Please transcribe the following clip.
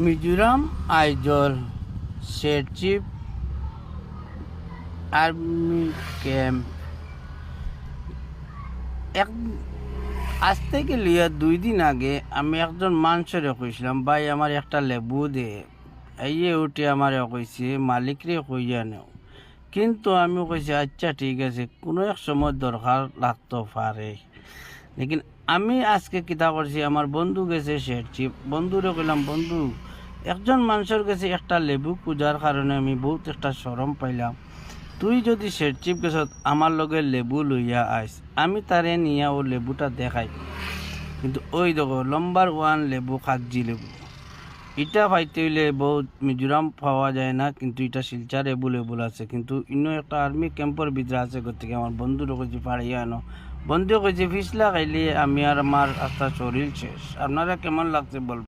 Mizoram Aizawl শেরচিপ army camp এক আজ থেকে লিয়া 2 দিন আগে আমি একজন মানুষের কইছিলাম, ভাই আমার একটা লেবু দে। এই উঠে আমার কইছে মালিকরে কইয়া নেও, কিন্তু আমি কইছি আচ্ছা ঠিক আছে, কোনো এক সময় দরকার লাগতে পারে। লেকিন আমি আজকে কিতা করছি, আমার বন্ধু গেছে শেরচিপ, বন্ধুরে কইলাম বন্ধু একজন মানুষের কাছে একটা লেবু পূজার কারণে আমি বহুত একটা শরম পাইলাম, তুই যদি শেরচিপ গেছ আমার লগে লেবু লইয়া আইস, আমি তারে নিয়ে ও লেবুটা দেখাই। কিন্তু ওই দেখো নম্বর 1 লেবু, কাগজি লেবু। এটা পাইতে হইলে বহুত মিজোরাম পাওয়া যায় না, কিন্তু এটা শিলচার এভেলেবল আছে। কিন্তু ইনো একটা আর্মি ক্যাম্পের ভিতরে আছে, করতে আমার বন্ধুরও কইছি পাড়িয়ে আনো। বন্ধু কইছে ফিসলা খাইলে আমি আর আমার আস্তা শরীর শেষ। আপনারা কেমন লাগছে বল।